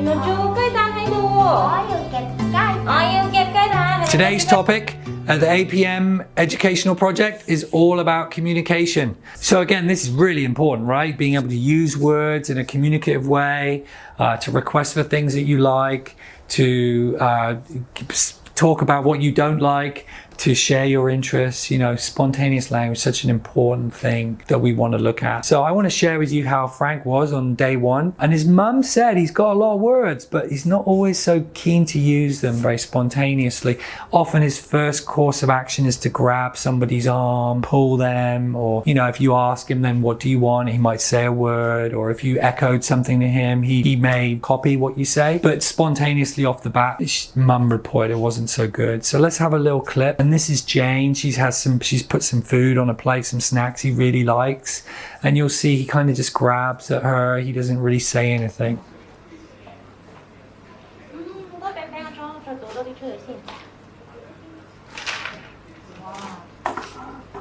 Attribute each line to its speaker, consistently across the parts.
Speaker 1: 原來仲有雞蛋喺度喎。我要夾雞蛋。
Speaker 2: Today's topic at the APM educational project is all about communication. So again, this is really important, right? Being able to use words in a communicative way, to request for things that you like, to talk about what you don't like, to share your interests. Spontaneous language, such an important thing that we want to look at. So I want to share with you how Frank was on day one. And his mum said he's got a lot of words, but he's not always so keen to use them very spontaneously. Often his first course of action is to grab somebody's arm, pull them, or, if you ask him then, what do you want? He might say a word, or if you echoed something to him, he may copy what you say. But spontaneously off the bat, his mum reported it wasn't so good. So let's have a little clip. And this is Jane. She's put some food on a plate, some snacks he really likes. And you'll see he kind of just grabs at her. He doesn't really say anything.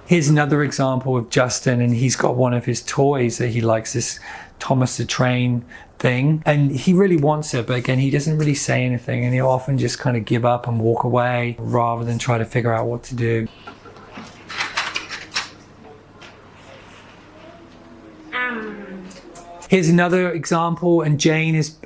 Speaker 2: Here's another example of Justin, and he's got one of his toys that he likes, this Thomas the Train thing, and he really wants it, but again, he doesn't really say anything, and he'll often just kind of give up and walk away rather than try to figure out what to do. Here's another example, and Jane is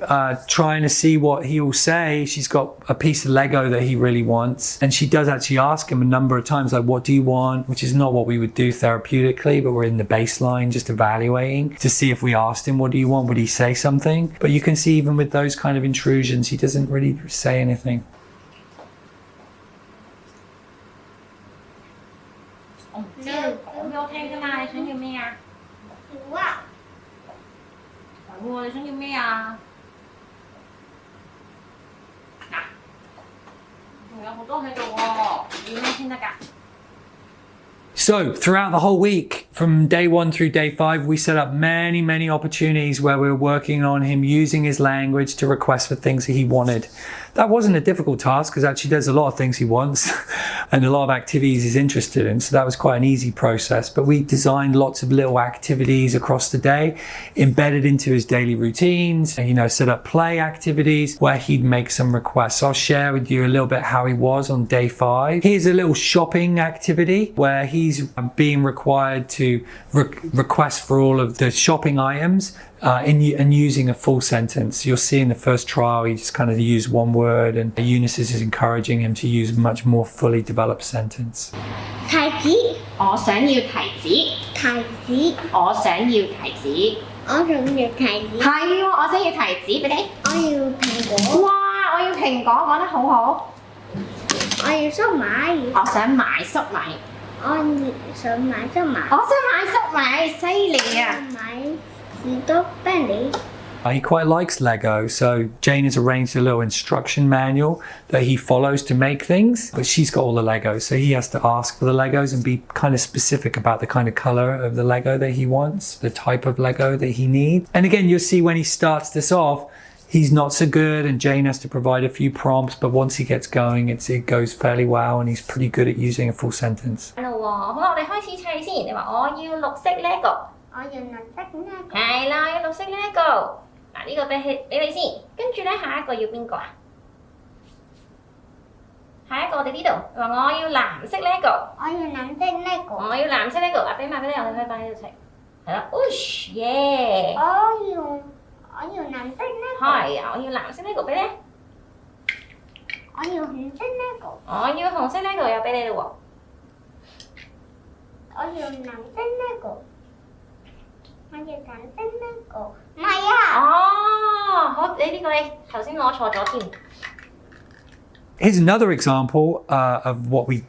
Speaker 2: trying to see what he will say. She's got a piece of Lego that he really wants, and she does actually ask him a number of times, like, what do you want? Which is not what we would do therapeutically, but we're in the baseline just evaluating to see if we asked him, what do you want? Would he say something? But you can see even with those kind of intrusions, he doesn't really say anything. So throughout the whole week, from day 1 through day 5, we set up many opportunities where we were working on him using his language to request for things that he wanted. That wasn't a difficult task, because actually there's a lot of things he wants and a lot of activities he's interested in. So that was quite an easy process. But we designed lots of little activities across the day, embedded into his daily routines, set up play activities where he'd make some requests. So I'll share with you a little bit how he was on day 5. Here's a little shopping activity where he's being required to request for all of the shopping items and using a full sentence. You'll see in the first trial he just kind of used one word, and Eunice is encouraging him to use much more fully developed sentence.
Speaker 1: 提子，我想要提子。提子，我想要提子。我想要提子。係喎，我想要提子俾你。我要蘋果。哇，我要蘋果，講得好好。我要粟米。我想買粟米。我想買粟米。我想買粟米，犀利啊！買士多啤梨。
Speaker 2: He quite likes Lego, so Jane has arranged a little instruction manual that he follows to make things, but she's got all the Legos, so he has to ask for the Legos and be kind of specific about the kind of color of the Lego that he wants, the type of Lego that he needs. And again, you'll see when he starts this off, he's not so good, and Jane has to provide a few prompts, but once he gets going, it goes fairly well, and he's pretty good at using a full sentence.
Speaker 1: 好啦，我哋開始砌先。你話我要綠色 Lego， 我要綠色 Lego， 係啦，要綠色 Lego。嗱，呢個俾你先，跟住咧下一個要邊個啊？下一個我哋呢度話我要藍色 Lego， 我要藍色 Lego， 我要藍色 Lego， 嗱俾埋俾你，我哋可以擺喺度砌，係啦 ，push yeah， 我要藍色 Lego， 係啊，我要藍色 Lego 俾你，我要紅色 Lego， 我要紅色 Lego 又俾你嘞喎，我要藍色 Lego。我要藍色 Lego， 唔係啊！哦，好，你呢個你頭先攞錯咗添。
Speaker 2: Here's another example of what we're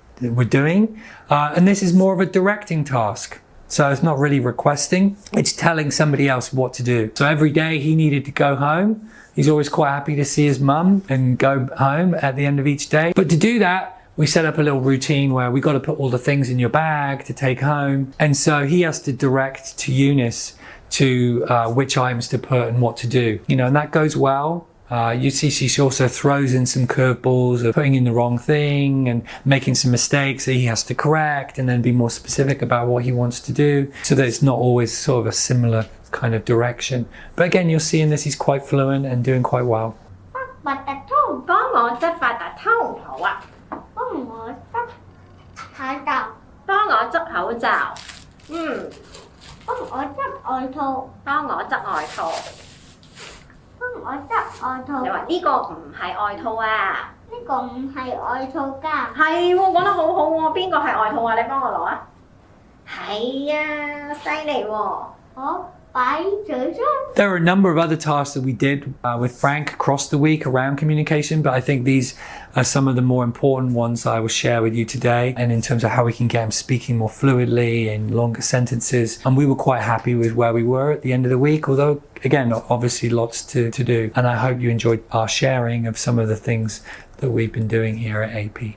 Speaker 2: doing, and this is more of a directing task. So it's not really requesting, it's telling somebody else what to do. So every day he needed to go home. He's always quite happy to see his mum and go home at the end of each day. But to do that, we set up a little routine where we got to put all the things in your bag to take home. And so he has to direct to Eunice to which items to put and what to do. And that goes well. You see she also throws in some curveballs of putting in the wrong thing and making some mistakes that he has to correct and then be more specific about what he wants to do, so that it's not always sort of a similar kind of direction. But again, you're seeing this, he's quite fluent and doing quite well.
Speaker 1: 幫我執八達通好啊！幫我執口罩。幫我執口罩。幫我執外套。幫我執外套。幫我執外套。你話呢個唔係外套啊？呢個唔係外套㗎。係喎，講得好好喎！邊個係外套啊？你幫我攞啊！係啊，犀利喎！我擺嘴張。
Speaker 2: There are a number of other tasks that we did with Frank across the week around communication, but I think these are some of the more important ones that I will share with you today, and in terms of how we can get him speaking more fluidly in longer sentences. And we were quite happy with where we were at the end of the week, although again, obviously lots to do. And I hope you enjoyed our sharing of some of the things that we've been doing here at AP.